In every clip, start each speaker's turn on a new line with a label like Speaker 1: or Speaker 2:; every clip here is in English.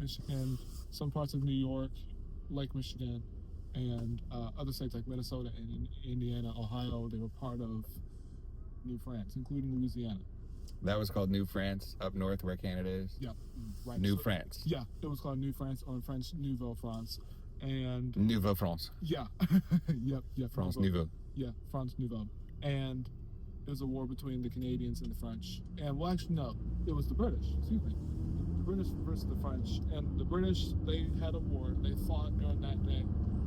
Speaker 1: Michigan, some parts of New York, Lake Michigan, and other states like Minnesota and Indiana, Ohio. They were part of New France, including Louisiana.
Speaker 2: That was called New France up north where Canada is?
Speaker 1: Yeah, right.
Speaker 2: New France.
Speaker 1: Yeah, it was called New France, or in French, Nouvelle France. And
Speaker 2: Nouveau France.
Speaker 1: Yeah. Yep.
Speaker 2: France Nouveau.
Speaker 1: Yeah, France Nouveau. And it was a war between the Canadians and the French. And, well, actually, no, it was the British. Excuse me. The British versus the French. And the British, they had a war. They fought during that day.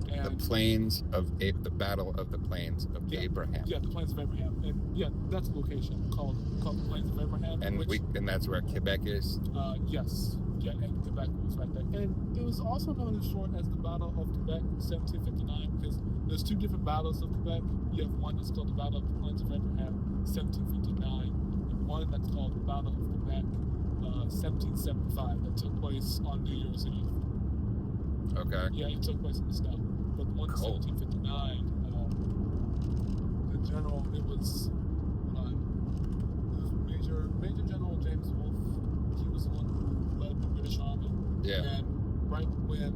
Speaker 1: And
Speaker 2: the Battle of the Plains of Abraham.
Speaker 1: Yeah, the Plains of Abraham. And, yeah, that's a location called the Plains of Abraham.
Speaker 2: And that's where Quebec is?
Speaker 1: Yes. Yeah, and Quebec was right there. And it was also known as short as the Battle of Quebec 1759 because there's two different battles of Quebec. You have one that's called the Battle of the Plains of Abraham 1759, and one that's called the Battle of Quebec 1775 that took place on New Year's Eve.
Speaker 2: Okay.
Speaker 1: Yeah, it took place in the snow. But the one in 1759, the general, it was Major General James Wolfe. He was the one who led the British Army.
Speaker 2: Yeah.
Speaker 1: And right when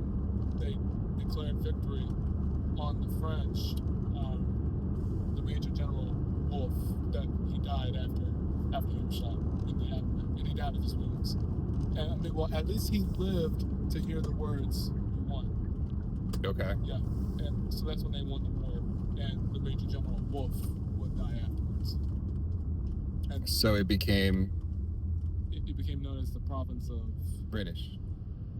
Speaker 1: they declared victory on the French, the Major General Wolfe, that he died after he was shot in the abdomen, and he died of his wounds. And I mean, well, at least he lived to hear the words, "We won."
Speaker 2: Okay.
Speaker 1: Yeah. And so that's when they won the war, and the Major General Wolfe would die afterwards. And
Speaker 2: so it became
Speaker 1: known as the province of
Speaker 2: British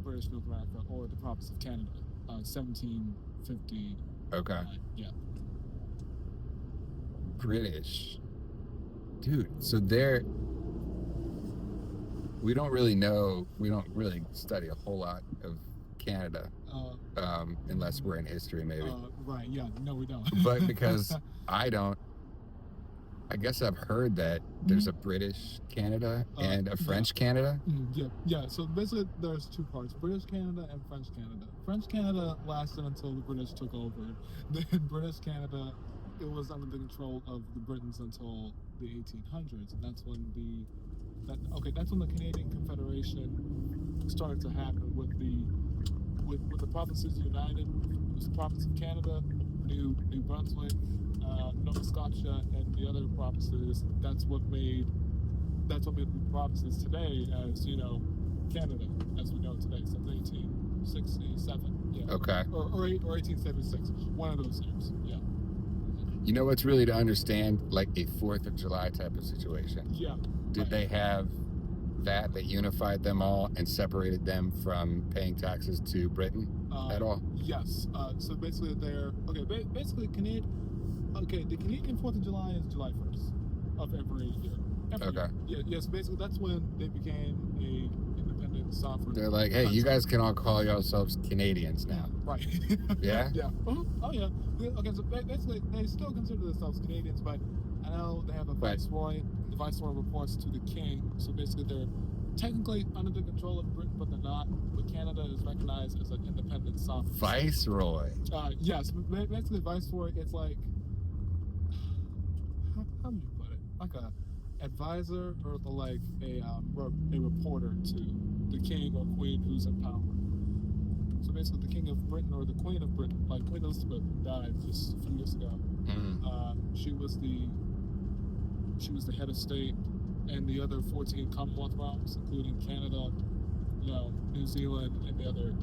Speaker 1: North America, or the province of Canada, 1750.
Speaker 2: Okay.
Speaker 1: Yeah.
Speaker 2: British. Dude, so we don't really study a whole lot of Canada, unless we're in history, maybe.
Speaker 1: Right, yeah, no, we don't.
Speaker 2: But because I guess I've heard that there's a British Canada and a French Canada.
Speaker 1: Yeah. So basically, there's two parts: British Canada and French Canada. French Canada lasted until the British took over. Then British Canada, it was under the control of the Britons until the 1800s, and that's when the Canadian Confederation started to happen with the provinces united. It was the province of Canada, New Brunswick, Nova Scotia, and the other provinces. That's what made the provinces today as, Canada, as we know it today, since 1867. Yeah.
Speaker 2: Okay.
Speaker 1: Or 1876. One of those years. Yeah.
Speaker 2: You know what's really to understand, like a 4th of July type of situation?
Speaker 1: Yeah.
Speaker 2: Did they have that unified them all and separated them from paying taxes to Britain at all?
Speaker 1: Yes. So basically the Canadian 4th of July is July 1st of every year. Yeah, yes, basically that's when they became a independent sovereign.
Speaker 2: They're like, hey, you guys can all call yourselves Canadians now.
Speaker 1: Right.
Speaker 2: Yeah?
Speaker 1: Yeah. Oh, yeah. Okay, so basically they still consider themselves Canadians, but I know they have a viceroy. The viceroy reports to the king, so basically they're technically under the control of Britain, but they're not. But Canada is recognized as an independent sovereign.
Speaker 2: Viceroy?
Speaker 1: Yes. Basically, viceroy, it's like, how do you put it? Like a advisor, or like a reporter to the king or queen who's in power. So basically, the king of Britain or the queen of Britain, like Queen Elizabeth, died just a few years ago.
Speaker 2: Mm-hmm.
Speaker 1: She was the head of state, and the other 14 Commonwealth realms, including Canada, New Zealand, and the other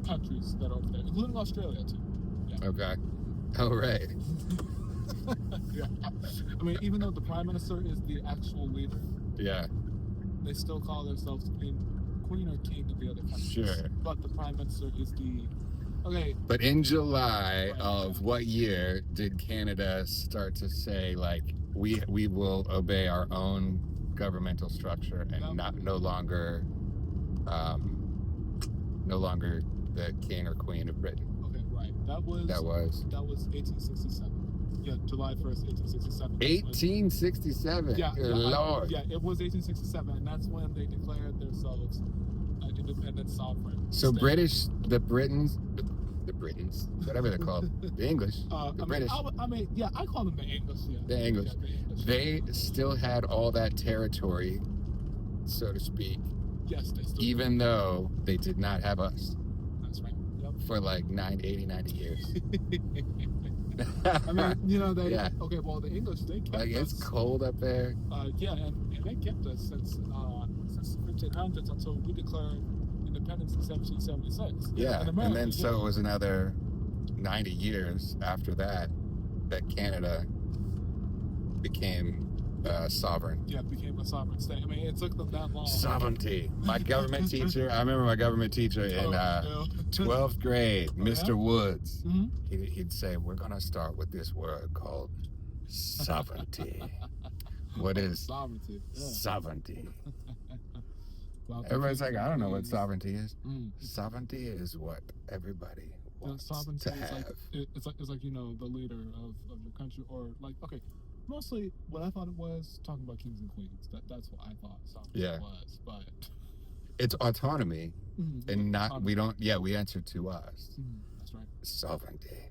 Speaker 1: countries that are over there, including Australia too. Yeah.
Speaker 2: Okay. Oh, right.
Speaker 1: Yeah. I mean, even though the prime minister is the actual leader,
Speaker 2: yeah,
Speaker 1: they still call themselves queen or king of the other countries.
Speaker 2: Sure.
Speaker 1: But the prime minister is the... Okay.
Speaker 2: But in July of what year did Canada start to say, like, we will obey our own governmental structure and no longer the king or queen of Britain?
Speaker 1: Okay, right. That was 1867. Yeah, July 1st, 1867.
Speaker 2: 1867?
Speaker 1: Yeah.
Speaker 2: Lord.
Speaker 1: It was 1867, and that's when they declared themselves an independent sovereign
Speaker 2: So
Speaker 1: state.
Speaker 2: the Britons, whatever they're called, the English, British.
Speaker 1: I call them the English. Yeah.
Speaker 2: The English.
Speaker 1: Yeah, the English.
Speaker 2: They still had all that territory, so to speak,
Speaker 1: Yes, they still
Speaker 2: even though they did not have us
Speaker 1: do. That's right. Yep.
Speaker 2: for like 90 years.
Speaker 1: I mean, you know, they
Speaker 2: Yeah.
Speaker 1: okay. Well, the English they kept
Speaker 2: Like,
Speaker 1: us.
Speaker 2: it's cold up there.
Speaker 1: Yeah, and they kept us since the 1500s until we declared independence in 1776.
Speaker 2: Yeah,
Speaker 1: In
Speaker 2: and
Speaker 1: America,
Speaker 2: then so
Speaker 1: yeah.
Speaker 2: it was another 90 years after that Canada became sovereign.
Speaker 1: Yeah, it became a sovereign state. I mean, it took them that long.
Speaker 2: Sovereignty. My government teacher, I remember my government teacher in 12th grade, Mr. Woods.
Speaker 1: Mm-hmm.
Speaker 2: He'd say, we're going to start with this word called sovereignty. What is
Speaker 1: sovereignty? Yeah.
Speaker 2: Sovereignty.
Speaker 1: Well,
Speaker 2: Everybody's like, I don't know what sovereignty is.
Speaker 1: Mm.
Speaker 2: Sovereignty is what everybody wants
Speaker 1: sovereignty
Speaker 2: to have.
Speaker 1: It's like you know, the leader of your country, or like, okay, mostly what I thought it was talking about kings and queens. That's what I thought sovereignty was, but
Speaker 2: it's autonomy, and not
Speaker 1: autonomy.
Speaker 2: we don't. Yeah, we answer to us.
Speaker 1: That's right.
Speaker 2: Sovereignty.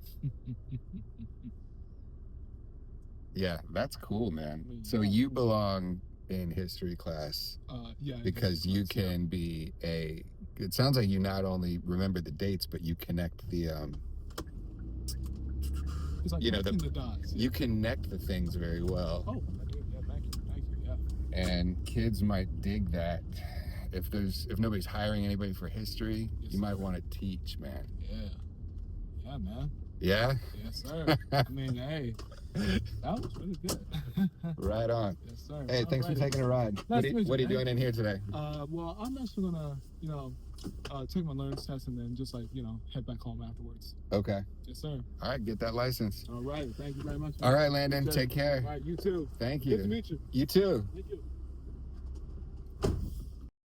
Speaker 2: Yeah, that's cool, man. So you belong in history class, because you can be a. It sounds like you not only remember the dates, but you connect the.
Speaker 1: It's like
Speaker 2: you know,
Speaker 1: the dots. Yeah.
Speaker 2: You connect the things very well.
Speaker 1: Oh, yeah, thank you, yeah.
Speaker 2: And kids might dig that. If nobody's hiring anybody for history, you might want to teach, man.
Speaker 1: Yeah, man.
Speaker 2: Yeah?
Speaker 1: Yes, sir. I mean, hey, that was really good.
Speaker 2: Right on.
Speaker 1: Yes, sir.
Speaker 2: Hey, thanks for taking a ride.
Speaker 1: Nice
Speaker 2: What are you doing in here today?
Speaker 1: Well, I'm actually gonna, take my learner's test and then just head back home afterwards.
Speaker 2: Okay.
Speaker 1: Yes, sir.
Speaker 2: All right, get that license.
Speaker 1: All right. Thank you very much.
Speaker 2: All right, Landon. Take care.
Speaker 1: All right, you too.
Speaker 2: Thank you.
Speaker 1: Good to meet you.
Speaker 2: You too.
Speaker 1: Thank you.